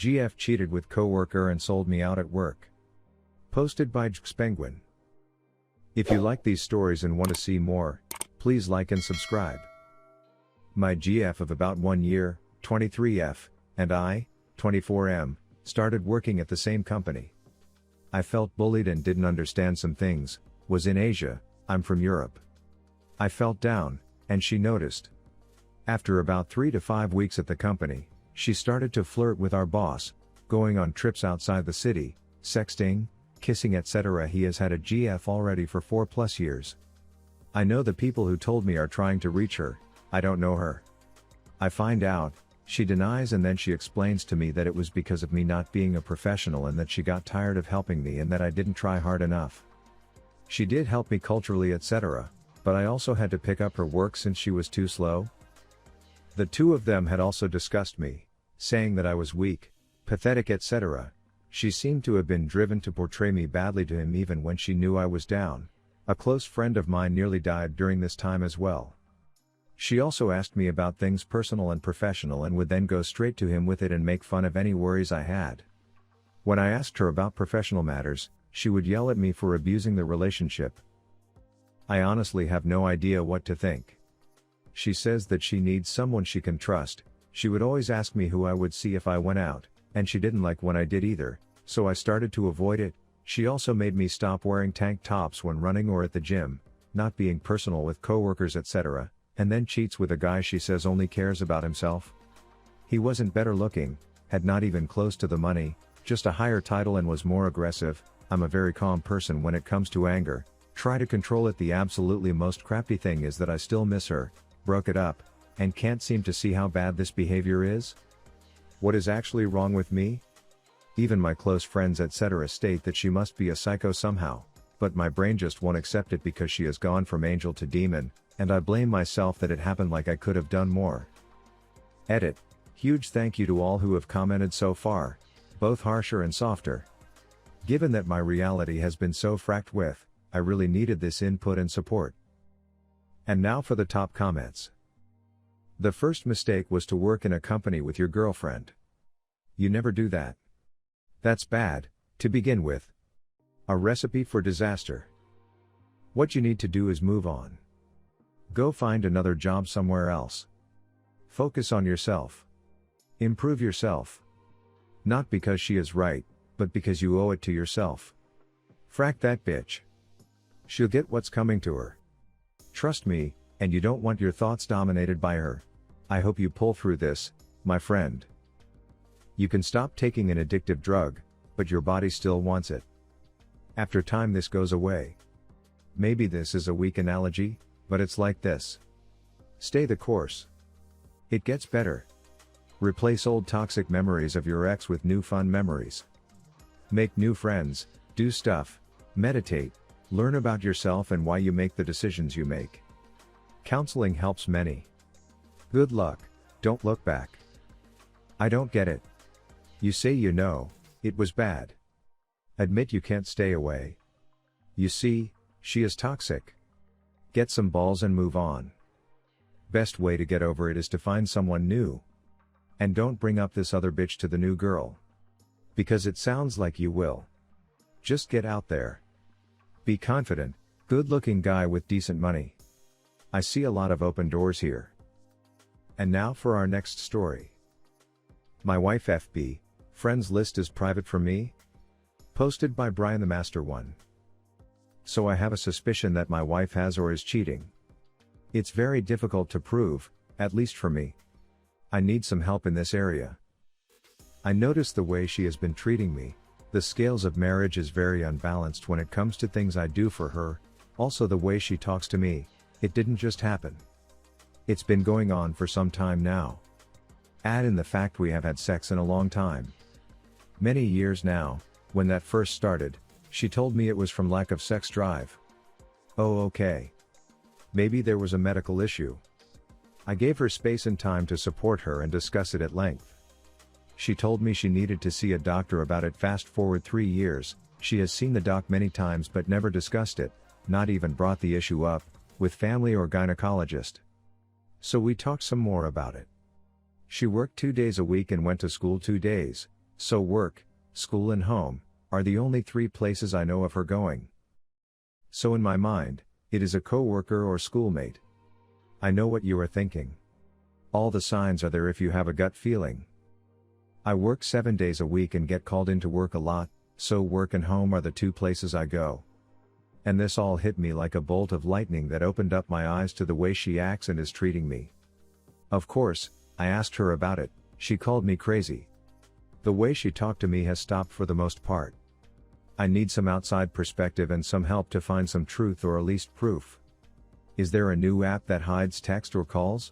GF cheated with coworker and sold me out at work. Posted by Penguin. If you like these stories and want to see more, please like and subscribe. My GF of about 1 year, 23F, and I, 24M, started working at the same company. I felt bullied and didn't understand some things, was in Asia, I'm from Europe. I felt down, and she noticed. After about 3 to 5 weeks at the company, she started to flirt with our boss, going on trips outside the city, sexting, kissing etc. He has had a GF already for 4+ years. I know the people who told me are trying to reach her, I don't know her. I find out, she denies and then she explains to me that it was because of me not being a professional and that she got tired of helping me and that I didn't try hard enough. She did help me culturally etc., but I also had to pick up her work since she was too slow. The two of them had also discussed me, saying that I was weak, pathetic etc. She seemed to have been driven to portray me badly to him even when she knew I was down. A close friend of mine nearly died during this time as well. She also asked me about things personal and professional and would then go straight to him with it and make fun of any worries I had. When I asked her about professional matters, she would yell at me for abusing the relationship. I honestly have no idea what to think. She says that she needs someone she can trust. She would always ask me who I would see if I went out, and she didn't like when I did either, so I started to avoid it. She also made me stop wearing tank tops when running or at the gym, not being personal with coworkers etc., and then cheats with a guy she says only cares about himself. He wasn't better looking, had not even close to the money, just a higher title and was more aggressive. I'm a very calm person when it comes to anger, try to control it. The absolutely most crappy thing is that I still miss her, broke it up, and can't seem to see how bad this behavior is. What is actually wrong with me? Even my close friends etc. state that she must be a psycho somehow, but my brain just won't accept it because she has gone from angel to demon, and I blame myself that it happened. Like I could have done more. Edit. Huge thank you to all who have commented so far, both harsher and softer. Given that my reality has been so fracked with, I really needed this input and support. And now for the top comments. The first mistake was to work in a company with your girlfriend. You never do that. That's bad, to begin with. A recipe for disaster. What you need to do is move on. Go find another job somewhere else. Focus on yourself. Improve yourself. Not because she is right, but because you owe it to yourself. Frack that bitch. She'll get what's coming to her. Trust me, and you don't want your thoughts dominated by her. I hope you pull through this, my friend. You can stop taking an addictive drug, but your body still wants it. After time this goes away. Maybe this is a weak analogy, but it's like this. Stay the course. It gets better. Replace old toxic memories of your ex with new fun memories. Make new friends, do stuff, meditate, learn about yourself and why you make the decisions you make. Counseling helps many. Good luck, don't look back. I don't get it. You say you know, it was bad. Admit you can't stay away. You see, she is toxic. Get some balls and move on. Best way to get over it is to find someone new. And don't bring up this other bitch to the new girl. Because it sounds like you will. Just get out there. Be confident, good-looking guy with decent money. I see a lot of open doors here. And now for our next story. My wife FB, friends list is private for me. Posted by Brian the Master 1. So I have a suspicion that my wife has or is cheating. It's very difficult to prove, at least for me. I need some help in this area. I notice the way she has been treating me. The scales of marriage is very unbalanced when it comes to things I do for her, also the way she talks to me. It didn't just happen. It's been going on for some time now. Add in the fact we have had sex in a long time. Many years now. When that first started, she told me it was from lack of sex drive. Oh okay. Maybe there was a medical issue. I gave her space and time to support her and discuss it at length. She told me she needed to see a doctor about it. Fast forward 3 years, she has seen the doc many times but never discussed it, not even brought the issue up, with family or gynecologist. So we talked some more about it. She worked 2 days a week and went to school 2 days, So work, school and home are the only three places I know of her going. So in my mind, it is a coworker or schoolmate. I know what you are thinking. All the signs are there if you have a gut feeling. I work 7 days a week and get called into work a lot, so work and home are the two places I go. And this all hit me like a bolt of lightning that opened up my eyes to the way she acts and is treating me. Of course, I asked her about it. She called me crazy. The way she talked to me has stopped for the most part. I need some outside perspective and some help to find some truth or at least proof. Is there a new app that hides text or calls?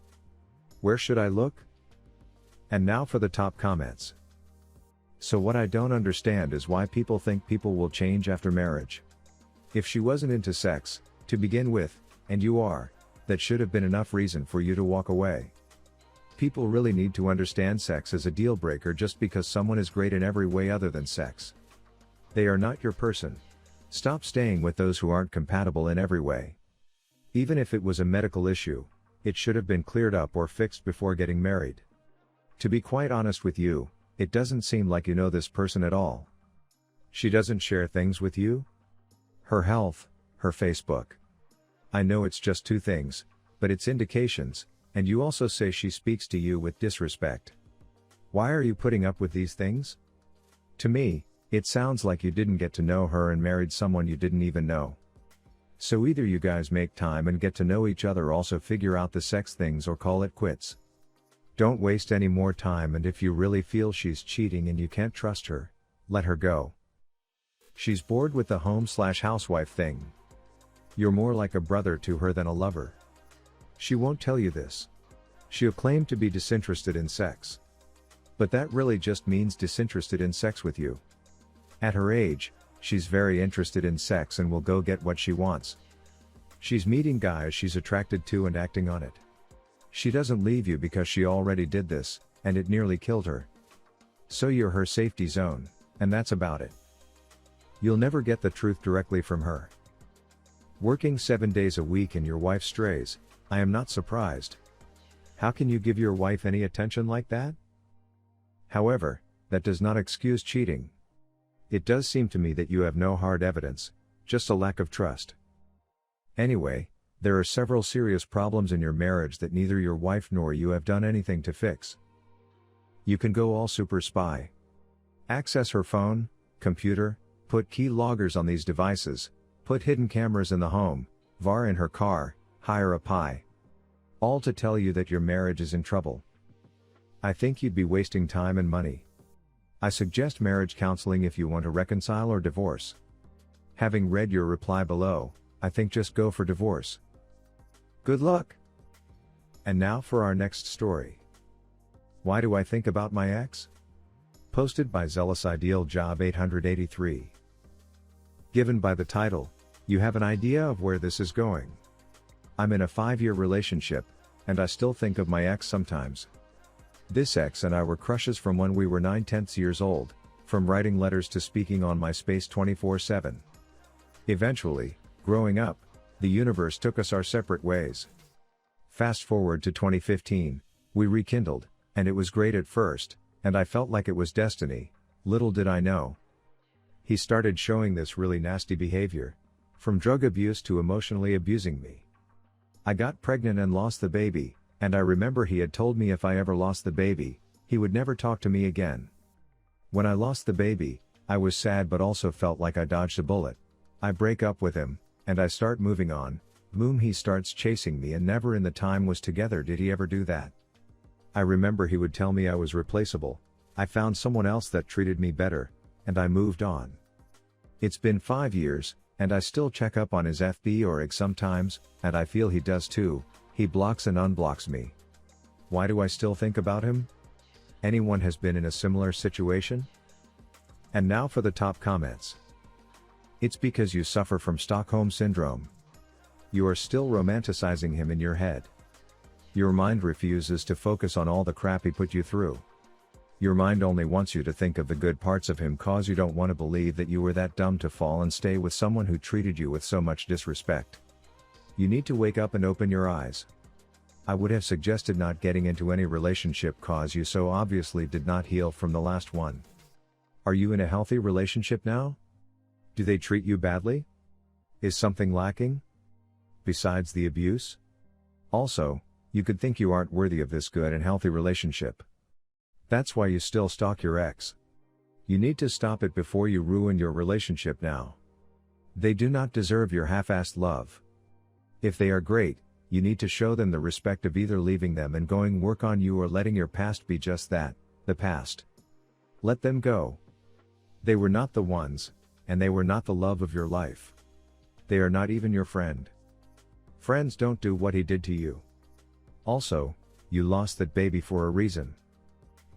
Where should I look? And now for the top comments. So what I don't understand is why people think people will change after marriage. If she wasn't into sex, to begin with, and you are, that should have been enough reason for you to walk away. People really need to understand sex as a deal breaker just because someone is great in every way other than sex. They are not your person. Stop staying with those who aren't compatible in every way. Even if it was a medical issue, it should have been cleared up or fixed before getting married. To be quite honest with you, it doesn't seem like you know this person at all. She doesn't share things with you? Her health, her Facebook. I know it's just two things, but it's indications, and you also say she speaks to you with disrespect. Why are you putting up with these things? To me, it sounds like you didn't get to know her and married someone you didn't even know. So either you guys make time and get to know each other, also figure out the sex things, or call it quits. Don't waste any more time, and if you really feel she's cheating and you can't trust her, let her go. She's bored with the home/housewife thing. You're more like a brother to her than a lover. She won't tell you this. She'll claim to be disinterested in sex. But that really just means disinterested in sex with you. At her age, she's very interested in sex and will go get what she wants. She's meeting guys she's attracted to and acting on it. She doesn't leave you because she already did this, and it nearly killed her. So you're her safety zone, and that's about it. You'll never get the truth directly from her. Working 7 days a week and your wife strays, I am not surprised. How can you give your wife any attention like that? However, that does not excuse cheating. It does seem to me that you have no hard evidence, just a lack of trust. Anyway, there are several serious problems in your marriage that neither your wife nor you have done anything to fix. You can go all super spy. Access her phone, computer, put key loggers on these devices, put hidden cameras in the home, VAR in her car, hire a PI. All to tell you that your marriage is in trouble. I think you'd be wasting time and money. I suggest marriage counseling if you want to reconcile or divorce. Having read your reply below, I think just go for divorce. Good luck! And now for our next story. Why do I think about my ex? Posted by Zealous Ideal Job 883. Given by the title, you have an idea of where this is going. I'm in a 5-year relationship, and I still think of my ex sometimes. This ex and I were crushes from when we were 9/10 years old, from writing letters to speaking on MySpace 24/7. Eventually, growing up, the universe took us our separate ways. Fast forward to 2015, we rekindled, and it was great at first, and I felt like it was destiny. Little did I know. He started showing this really nasty behavior, from drug abuse to emotionally abusing me. I got pregnant and lost the baby, and I remember he had told me if I ever lost the baby, he would never talk to me again. When I lost the baby, I was sad but also felt like I dodged a bullet. I break up with him, and I start moving on. Boom, he starts chasing me, and never in the time was together did he ever do that. I remember he would tell me I was replaceable. I found someone else that treated me better, and I moved on. It's been 5 years, and I still check up on his FB or X sometimes, and I feel he does too. He blocks and unblocks me. Why do I still think about him? Anyone has been in a similar situation? And now for the top comments. It's because you suffer from Stockholm Syndrome. You are still romanticizing him in your head. Your mind refuses to focus on all the crap he put you through. Your mind only wants you to think of the good parts of him cause you don't want to believe that you were that dumb to fall and stay with someone who treated you with so much disrespect. You need to wake up and open your eyes. I would have suggested not getting into any relationship cause you so obviously did not heal from the last one. Are you in a healthy relationship now? Do they treat you badly? Is something lacking? Besides the abuse? Also, you could think you aren't worthy of this good and healthy relationship. That's why you still stalk your ex. You need to stop it before you ruin your relationship now. They do not deserve your half-assed love. If they are great, you need to show them the respect of either leaving them and going work on you or letting your past be just that, the past. Let them go. They were not the ones, and they were not the love of your life. They are not even your friend. Friends don't do what he did to you. Also, you lost that baby for a reason.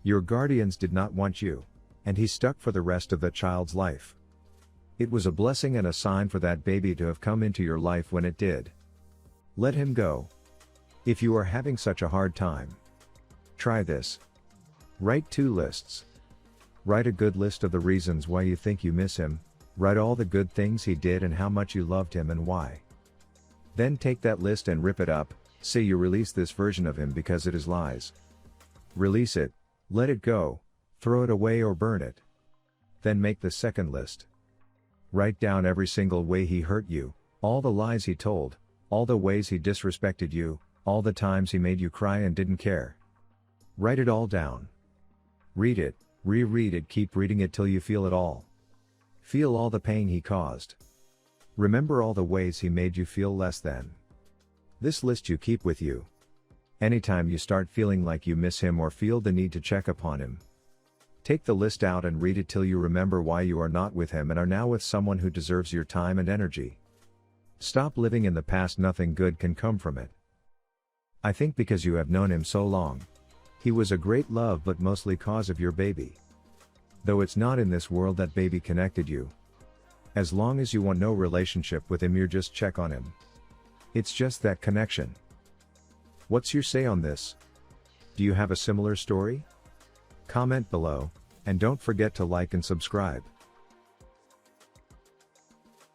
Your guardians did not want you, and he stuck for the rest of that child's life. It was a blessing and a sign for that baby to have come into your life when it did. Let him go. If you are having such a hard time, try this. Write 2 lists. Write a good list of the reasons why you think you miss him, write all the good things he did and how much you loved him and why. Then take that list and rip it up, say you release this version of him because it is lies. Release it, let it go, throw it away or burn it. Then make the second list. Write down every single way he hurt you, all the lies he told, all the ways he disrespected you, all the times he made you cry and didn't care. Write it all down. Read it, reread it, keep reading it till you feel it all. Feel all the pain he caused. Remember all the ways he made you feel less than. This list you keep with you. Anytime you start feeling like you miss him or feel the need to check upon him, take the list out and read it till you remember why you are not with him and are now with someone who deserves your time and energy. Stop living in the past, nothing good can come from it. I think because you have known him so long. He was a great love but mostly cause of your baby. Though it's not in this world that baby connected you. As long as you want no relationship with him, you just check on him. It's just that connection. What's your say on this? Do you have a similar story? Comment below, and don't forget to like and subscribe.